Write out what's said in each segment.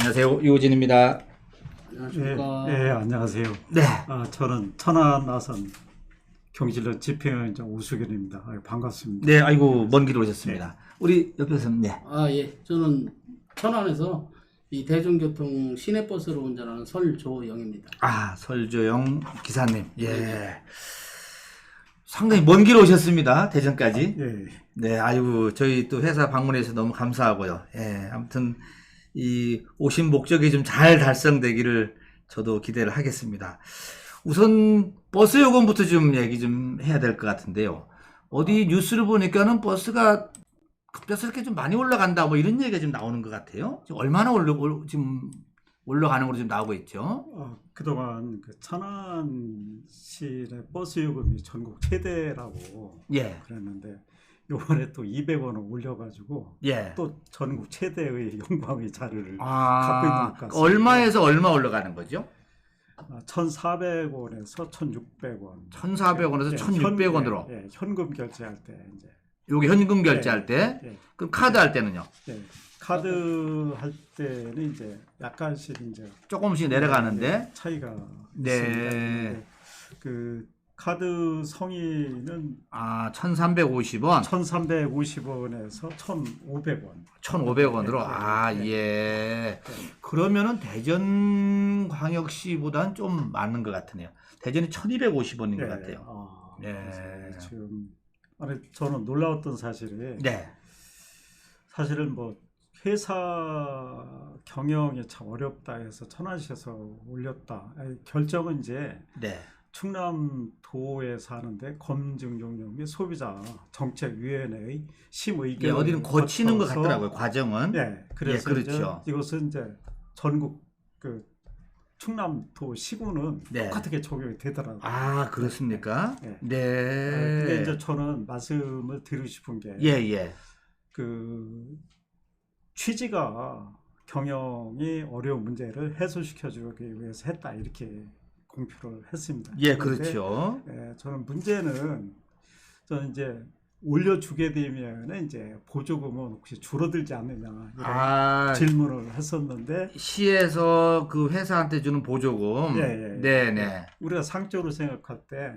안녕하세요. 이호진입니다. 안녕하십니까. 예, 안녕하세요. 네. 저는 천안 나선 경실련 집행위원장 우수견입니다. 반갑습니다. 네, 아이고, 먼 길 오셨습니다. 우리 옆에서는, 네. 예. 저는 천안에서 이 대중교통 시내버스를 운전하는 설조영입니다. 아, 설조영 기사님. 예. 상당히 먼 길 오셨습니다. 대전까지. 예, 네, 아이고, 저희 또 회사 방문해서 너무 감사하고요. 예, 아무튼, 이, 오신 목적이 좀 잘 달성되기를 저도 기대를 하겠습니다. 우선, 버스 요금부터 좀 얘기 좀 해야 될 것 같은데요. 어디 뉴스를 보니까는 버스가 급작스럽게 좀 많이 올라간다, 뭐 이런 얘기가 좀 나오는 것 같아요. 지금 얼마나 지금 올라가는 걸로 지금 나오고 있죠? 그동안 그 천안시내 버스 요금이 전국 최대라고 예, 그랬는데 이번에 또 200원을 올려가지고 예. 또 전국 최대의 영광의 자리를 갖고 있는 아, 것 같습니다. 얼마에서 얼마 올라가는 거죠? 1,400원에서 1,600원. 1,400원에서 1,600원으로. 예, 현금 결제할 때 이제. 요게 현금 결제할 때? 예, 그럼 카드 할 때는요? 예. 카드 할 때는 이제 약간씩 이제 조금씩 내려가는데? 차이가 네. 있습니다. 그 카드 성의는 1,350원, 1,350원에서 1,500원. 1,500원으로. 네, 아, 네. 예. 그러면은 대전광역시보다는 좀 많은 것 같으네요. 대전이 1,250원인 것 같아요. 네. 그래서 지금 저는 놀라웠던 사실이 네. 사실은 뭐 회사 경영이 참 어렵다 해서 천안시에서 올렸다. 결정은 이제 네. 충남도에 사는데 검증용역 및 소비자 정책위원회의 예, 심의견 어디는 거치는 것 같더라고요, 과정은. 네, 그래서 예, 그렇죠. 이것은 이제 전국 그 충남도 시군은 네. 똑같게 적용이 되더라고요. 아, 그렇습니까? 네. 네. 근데 이제 저는 말씀을 드리고 싶은 게 예, 예. 그 취지가 경영이 어려운 문제를 해소시켜주기 위해서 했다 이렇게 공표를 했습니다. 예, 그런데, 그렇죠. 저는 문제는 저는 이제 올려주게 되면 이제 보조금은 혹시 줄어들지 않느냐 이런 질문을 했었는데 시에서 그 회사한테 주는 보조금. 예. 네네. 우리가 상적으로 생각할 때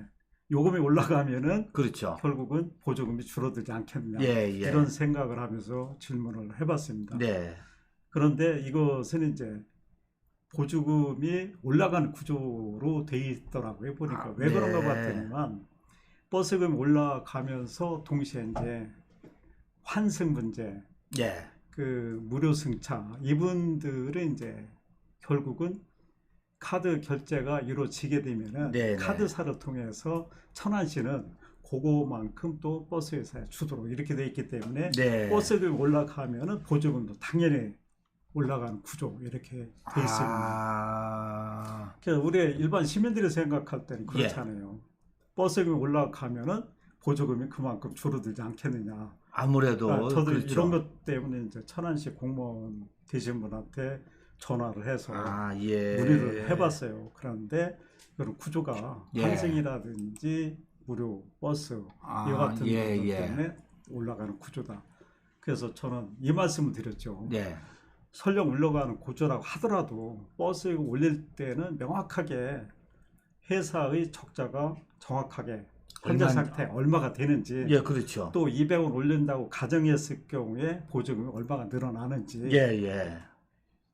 요금이 올라가면은 그렇죠. 결국은 보조금이 줄어들지 않겠느냐 예. 이런 생각을 하면서 질문을 해봤습니다. 네. 그런데 이것은 이제 보조금이 올라가는 구조로 돼 있더라고요. 보니까 왜 그런가 네. 봤더니만 버스금이 올라가면서 동시에 이제 환승 문제, 예. 그 무료 승차 이분들은 이제 결국은 카드 결제가 이루어지게 되면은 네네. 카드사를 통해서 천안시는 그거만큼 또 버스 회사에 주도록 이렇게 돼 있기 때문에 네. 버스금이 올라가면은 보조금도 당연히 올라가는 구조 이렇게 돼 있습니다. 그래서 우리 일반 시민들이 생각할 때는 그렇잖아요. 버스금이 올라가면은 보조금이 그만큼 줄어들지 않겠느냐. 아무래도 저도 그렇죠. 이런 것 때문에 이제 천안시 공무원 되신 분한테 전화를 해서 예. 문의를 해봤어요. 그런데 그런 구조가 예. 환승이라든지 무료 버스 이와 같은 것들 때문에 올라가는 구조다. 그래서 저는 이 말씀을 드렸죠. 네. 설령 올라가는 구조라고 하더라도 버스에 올릴 때는 명확하게 회사의 적자가 정확하게 현재 상태 얼마가 되는지 예, 그렇죠. 또 200원 올린다고 가정했을 경우에 보조금이 얼마가 늘어나는지 예.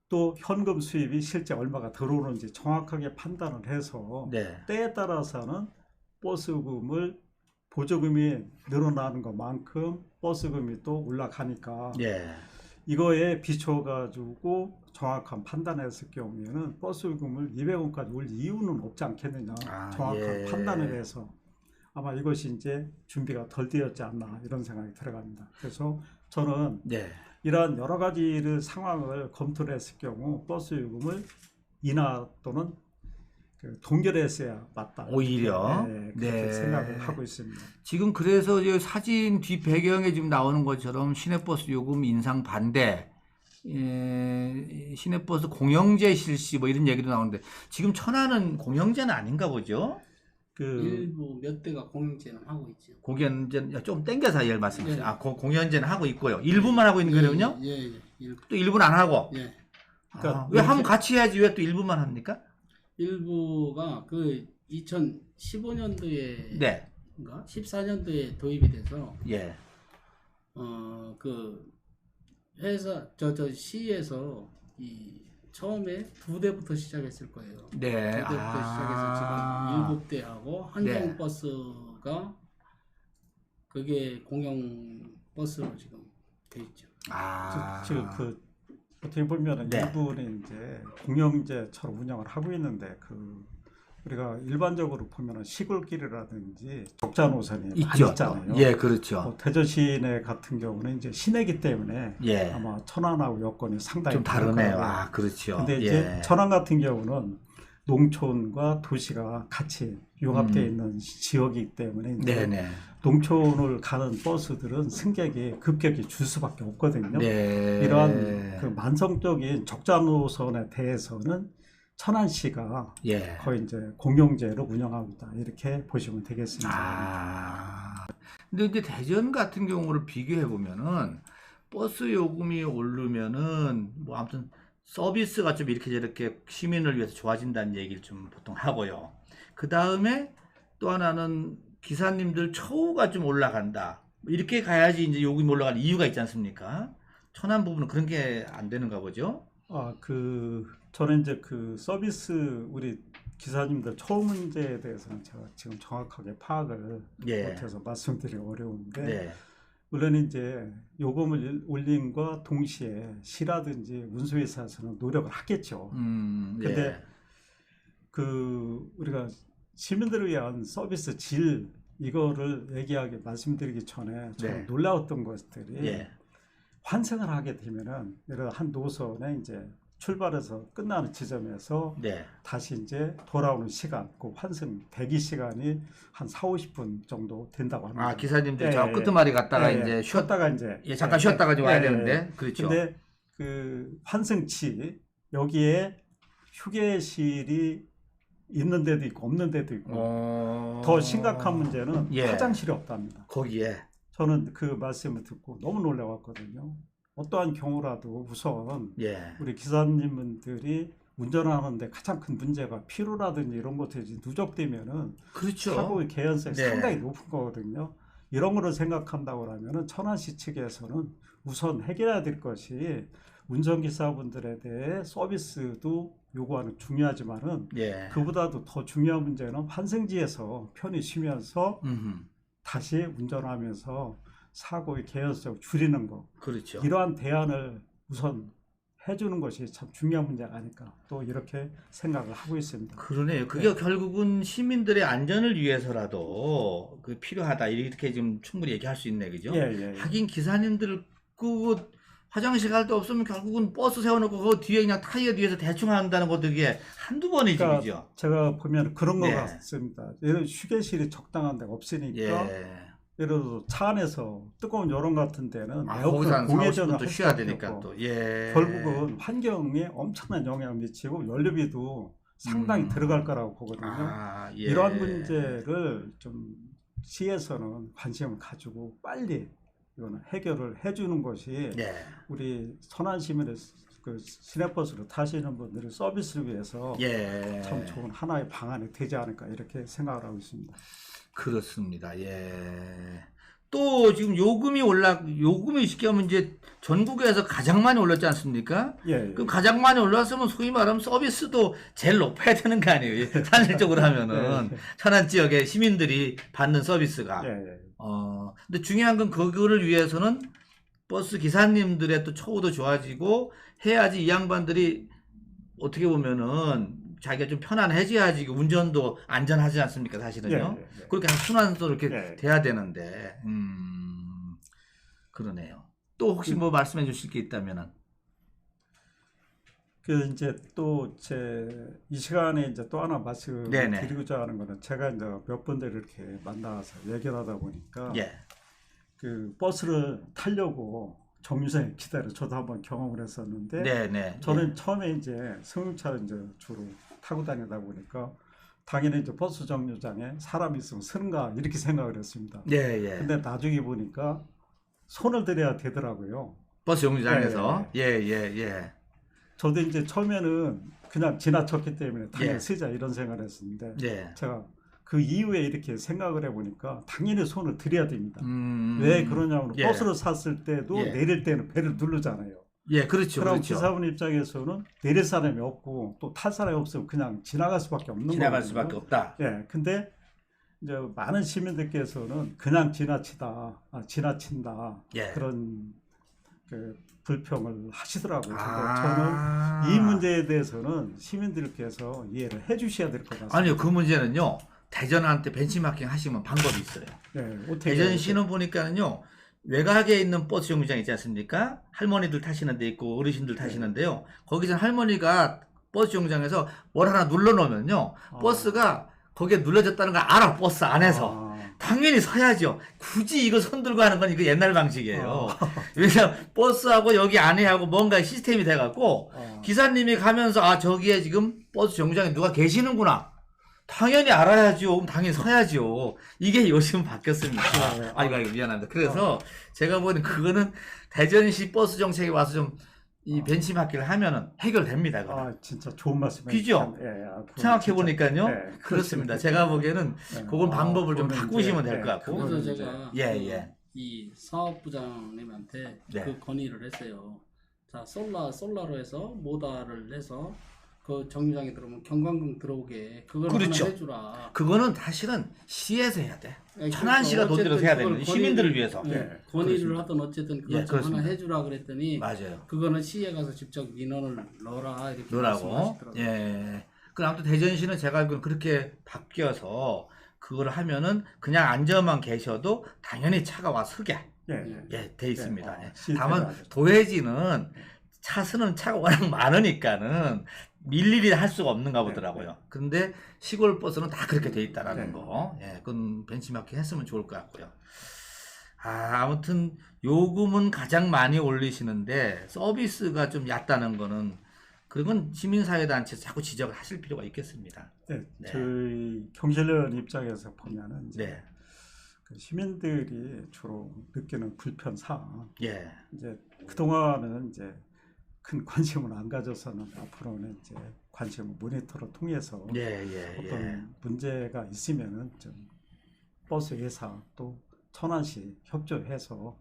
또 현금 수입이 실제 얼마가 들어오는지 정확하게 판단을 해서 네. 때에 따라서는 버스금을 보조금이 늘어나는 것만큼 버스금이 또 올라가니까 예. 이거에 비춰가지고 정확한 판단했을 경우에는 버스금을 200원까지 올릴 이유는 없지 않겠느냐 정확한 판단을 해서 아마 이것이 이제 준비가 덜 되었지 않나 이런 생각이 들어갑니다. 그래서 저는 이러한 여러 가지를 상황을 검토를 했을 경우 버스 요금을 인하 또는 동결했어야 맞다. 오히려 그렇게 생각을 하고 있습니다. 지금 그래서 사진 뒤 배경에 지금 나오는 것처럼 시내버스 요금 인상 반대, 시내버스 공영제 실시 뭐 이런 얘기도 나오는데 지금 천안은 공영제는 아닌가 보죠? 일부 몇 대가 공영제는 하고 있죠. 공영제는 좀 땡겨서 예 말씀하세요. 예. 공영제는 하고 있고요. 일부만 하고 있는 거군요? 예. 일부. 또 일부는 안 하고. 예. 그러니까 왜 하면 같이 해야지 왜 또 일부만 합니까? 일부가 그 2015년도에 네. 14년도에 도입이 돼서 예. 그 회사 저 시에서 이 처음에 2대부터 시작했을 거예요. 네. 2대부터 시작해서 지금 7대하고 한정 버스가 그게 공영 버스로 지금 돼 있죠. 지금 그 어떻게 보면 네. 일부는 이제 공영제처럼 운영을 하고 있는데 그 우리가 일반적으로 보면은 시골길이라든지 적자 노선이 많이 있죠. 있잖아요. 예, 그렇죠. 뭐 대전 시내 같은 경우는 이제 시내기 때문에 예. 아마 천안하고 여건이 상당히 좀 다르네요. 다르거든요. 그렇죠. 근데 이제 천안 같은 경우는 농촌과 도시가 같이 융합되어 있는 지역이기 때문에 이제 네네. 농촌을 가는 버스들은 승객이 급격히 줄 수밖에 없거든요. 네. 이러한 그 만성적인 적자 노선에 대해서는 천안시가 예. 거의 이제 공영제로 운영하고 있다 이렇게 보시면 되겠습니다. 근데 이제 대전 같은 경우를 비교해 보면은 버스 요금이 오르면은 뭐 아무튼 서비스가 좀 이렇게 저렇게 시민을 위해서 좋아진다는 얘기를 좀 보통 하고요. 그 다음에 또 하나는 기사님들 처우가 좀 올라간다. 이렇게 가야지 이제 요금이 올라가는 이유가 있지 않습니까? 천안 부분은 그런 게 안 되는가 보죠? 저는 이제 그 서비스 우리 기사님들 처우 문제에 대해서는 제가 지금 정확하게 파악을 못해서 말씀드리기 어려운데 네. 물론 이제 요금을 올림과 동시에 시라든지 운수회사에서는 노력을 하겠죠. 근데 그 우리가 시민들을 위한 서비스 질 이거를 얘기하게 말씀드리기 전에 저는 놀라웠던 것들이 환승을 하게 되면은 예를 들어 한 노선에 이제 출발해서 끝나는 지점에서 다시 이제 돌아오는 시간, 그 환승 대기 시간이 한 4-50분 정도 된다고 합니다. 기사님들 저 끄트머리 갔다가 이제 쉬었다가 이제 잠깐 쉬었다가 좀 와야 되는데. 그렇죠. 근데 그 환승치 여기에 휴게실이 있는 데도 있고 없는 데도 있고 더 심각한 문제는 화장실이 없답니다. 거기에 저는 그 말씀을 듣고 너무 놀라웠거든요. 어떠한 경우라도 우선 우리 기사님들이 운전하는데 가장 큰 문제가 피로라든지 이런 것들이 누적되면은 그렇죠. 사고의 개연성이 상당히 높은 거거든요. 이런 거를 생각한다고 하면은 천안시 측에서는 우선 해결해야 될 것이 운전기사분들에 대해 서비스도 요구하는 중요하지만은 그보다도 더 중요한 문제는 환승지에서 편히 쉬면서 다시 운전하면서 사고의 개연성을 줄이는 거. 그렇죠. 이러한 대안을 우선 해주는 것이 참 중요한 문제가 아닐까 또 이렇게 생각을 하고 있습니다. 그러네요. 그게 결국은 시민들의 안전을 위해서라도 그 필요하다 이렇게 지금 충분히 얘기할 수 있네, 그죠? 하긴 기사님들 그 화장실 갈 데 없으면 결국은 버스 세워놓고 그 뒤에 그냥 타이어 뒤에서 대충 한다는 것도 이게 한두 번이지, 그죠? 제가 보면 그런 것 같습니다. 예를 휴게실이 적당한 데가 없으니까 예를 들어 차 안에서 뜨거운 여름 같은 데는 에어컨 공회전을 할 쉬어야 되니까 또 결국은 환경에 엄청난 영향을 미치고 연료비도 상당히 들어갈 거라고 보거든요. 이러한 문제를 좀 시에서는 관심을 가지고 빨리 이거는 해결을 해주는 것이 우리 천안 시민의 그 시내버스를 타시는 분들의 서비스를 위해서 참 좋은 하나의 방안이 되지 않을까 이렇게 생각을 하고 있습니다. 그렇습니다. 또 지금 요금이 쉽게 하면 이제 전국에서 가장 많이 올랐지 않습니까? 그럼 가장 많이 올랐으면 소위 말하면 서비스도 제일 높아야 되는 거 아니에요? 산실적으로 하면은 천안 지역의 시민들이 받는 서비스가. 근데 중요한 건 그거를 위해서는 버스 기사님들의 또 처우도 좋아지고 해야지 이 양반들이 어떻게 보면은 자기가 좀 편안해져야지 운전도 안전하지 않습니까, 사실은요? 그렇게 순환도 이렇게 돼야 되는데, 그러네요. 또 혹시 뭐 말씀해 주실 게 있다면은? 이제 또 이 시간에 이제 또 하나 말씀드리고자 하는 거는 제가 이제 몇 번들 이렇게 만나서 얘기를 하다 보니까 그 버스를 타려고 정류장에 기다려 저도 한번 경험을 했었는데 저는 처음에 이제 승용차를 이제 주로 타고 다니다 보니까 당연히 이제 버스 정류장에 사람이 있으면 쓰는가 이렇게 생각을 했습니다. 근데 나중에 보니까 손을 들여야 되더라고요. 버스 정류장에서 저도 이제 처음에는 그냥 지나쳤기 때문에 당연히 예. 쓰자 이런 생각을 했었는데 네. 제가 그 이후에 이렇게 생각을 해보니까 당연히 손을 들여야 됩니다. 왜 그러냐면 예. 버스를 샀을 때도 예. 내릴 때는 배를 누르잖아요. 예, 그렇죠. 그럼 그렇죠. 기사분 입장에서는 내릴 사람이 없고 또 탈 사람이 없으면 그냥 지나갈 수밖에 없는 지나갈 거거든요. 수밖에 없다. 예, 근데 이제 많은 시민들께서는 그냥 지나친다 예. 그런 그 불평을 하시더라고요. 근데 아. 저는 이 문제에 대해서는 시민들께서 이해를 해주셔야 될 것 같습니다. 아니요, 그 문제는요. 대전한테 벤치마킹 하시면 방법이 있어요. 네, 어떻게 대전시는 보니까는요. 외곽에 있는 버스 정류장 있지 않습니까? 할머니들 타시는 데 있고 어르신들 타시는데요. 거기서 할머니가 버스 정류장에서 뭘 하나 눌러 놓으면요. 버스가 거기에 눌러졌다는 걸 알아. 버스 안에서. 당연히 서야죠. 굳이 이거 손 들고 하는 건 이거 옛날 방식이에요. 왜냐면 버스하고 여기 안에하고 뭔가 시스템이 돼갖고 기사님이 가면서 아 저기에 지금 버스 정류장에 누가 계시는구나. 당연히 알아야죠. 그럼 당연히 서야죠. 이게 요즘 바뀌었습니다. 아이고 미안합니다. 그래서 제가 보는 그거는 대전시 버스 정책에 와서 좀 이 벤치마킹을 하면은 해결됩니다. 그건. 진짜 좋은 말씀이에요. 그죠? 생각해 보니까요. 네, 그렇습니다. 제가 보기에는 그건 방법을 좀 바꾸시면 될 것 같고. 그래서 제가 예. 이 사업부장님한테 네. 그 건의를 했어요. 자, 솔라로 해서 모다를 해서 그 정류장에 들어오면 경광등 들어오게 그걸 그렇죠. 하나 해주라. 그거는 사실은 시에서 해야 돼. 아니, 천안시가 돈 들여서 해야 되는 시민들을 위해서. 네, 건의를 하든 어쨌든 그걸 좀 하나 그렇습니다. 해주라 그랬더니 맞아요. 그거는 시에 가서 직접 민원을 넣어라 이렇게 노라고. 말씀하시더라고요. 예. 그 아무튼 대전시는 제가 알기로는 그렇게 바뀌어서 그걸 하면은 그냥 앉아만 계셔도 당연히 차가 와 서게 돼 있습니다. 예. 다만 도해지는 차선은 차가 워낙 많으니까는 일일이 할 수가 없는가 보더라고요. 그런데 시골 버스는 다 그렇게 돼 있다라는 거. 예, 그건 벤치마킹 했으면 좋을 것 같고요. 아무튼 요금은 가장 많이 올리시는데 서비스가 좀 얕다는 거는 그건 시민사회단체에서 자꾸 지적을 하실 필요가 있겠습니다. 네, 저희 경실련 입장에서 보면은 이제 네. 그 시민들이 주로 느끼는 불편사항, 예. 이제 그동안은 이제 큰 관심을 안 가져서는 앞으로는 이제 관심 모니터를 통해서 어떤 문제가 있으면은 좀 버스 회사 또 천안시 협조해서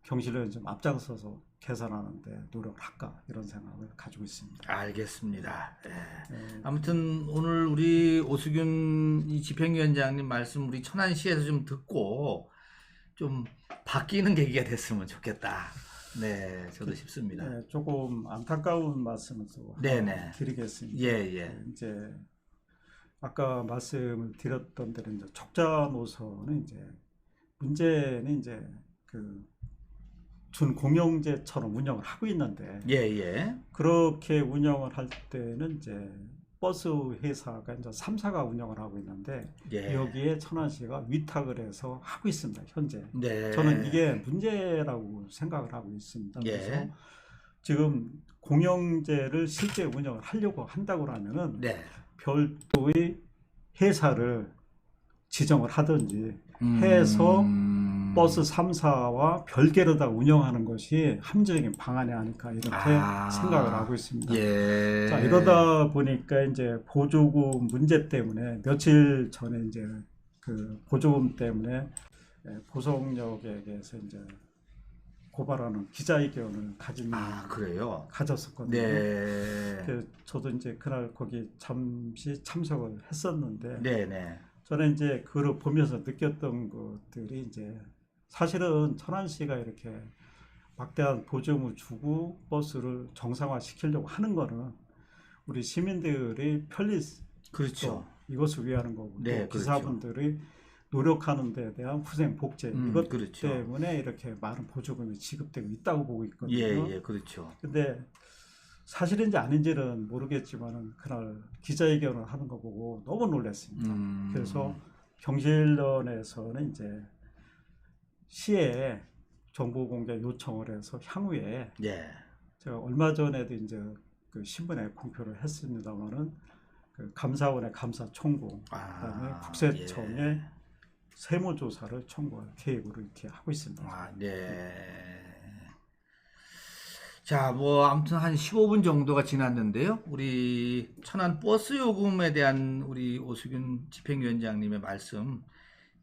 경실련이 좀 앞장서서 개선하는데 노력을 할까 이런 생각을 가지고 있습니다. 알겠습니다. 아무튼 오늘 우리 오수균 이 집행위원장님 말씀 우리 천안시에서 좀 듣고 좀 바뀌는 계기가 됐으면 좋겠다. 네, 저도 싶습니다. 네, 조금 안타까운 말씀을 또 드리겠습니다. 이제 아까 말씀을 드렸던 대로 이제 적자 노선은 이제 문제는 이제 그 준공영제처럼 운영을 하고 있는데 그렇게 운영을 할 때는 이제 버스 회사가 이제 3사가 운영을 하고 있는데 여기에 천안시가 위탁을 해서 하고 있습니다. 현재 저는 이게 문제라고 생각을 하고 있습니다. 그래서 지금 공영제를 실제 운영을 하려고 한다고 하면은 별도의 회사를 지정을 하든지 해서 버스 3사와 별개로 다 운영하는 것이 합리적인 방안이 아닐까 이렇게 생각을 하고 있습니다. 자, 이러다 보니까 이제 보조금 문제 때문에 며칠 전에 이제 그 보조금 때문에 고성역에서 이제 고발하는 기자회견을 가졌었거든요. 저도 이제 그날 거기 잠시 참석을 했었는데 저는 이제 그걸 보면서 느꼈던 것들이 이제 사실은 천안시가 이렇게 막대한 보조금을 주고 버스를 정상화 시키려고 하는 거는 우리 시민들의 편리 이것을 위하는 거고 기사분들이 노력하는 데 대한 후생 복제 이것 때문에 이렇게 많은 보조금이 지급되고 있다고 보고 있거든요. 근데 사실인지 아닌지는 모르겠지만은 그날 기자회견을 하는 거 보고 너무 놀랐습니다. 그래서 경실련에서는 이제 시에 정보 공개 요청을 해서 향후에 제가 얼마 전에도 이제 그 신문에 공표를 했습니다만은 그 감사원의 감사 청구, 그다음에 국세청에 세무조사를 청구할 계획으로 이렇게 하고 있습니다. 자, 뭐 아무튼 한 15분 정도가 지났는데요. 우리 천안 버스 요금에 대한 우리 오수균 집행위원장님의 말씀,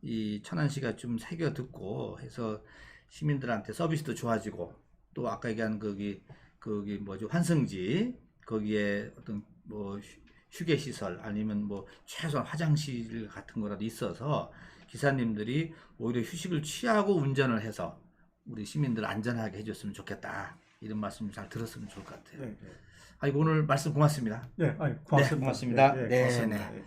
이 천안시가 좀 새겨 듣고 해서 시민들한테 서비스도 좋아지고, 또 아까 얘기한 거기 뭐죠, 환승지 거기에 어떤 뭐 휴게 시설 아니면 뭐 최소한 화장실 같은 거라도 있어서 기사님들이 오히려 휴식을 취하고 운전을 해서 우리 시민들 안전하게 해줬으면 좋겠다. 이런 말씀 잘 들었으면 좋을 것 같아요. 네, 네. 아이고, 오늘 말씀 고맙습니다. 네, 아니, 고맙습니다. 네, 고맙습니다. 네, 네, 고맙습니다. 네. 예.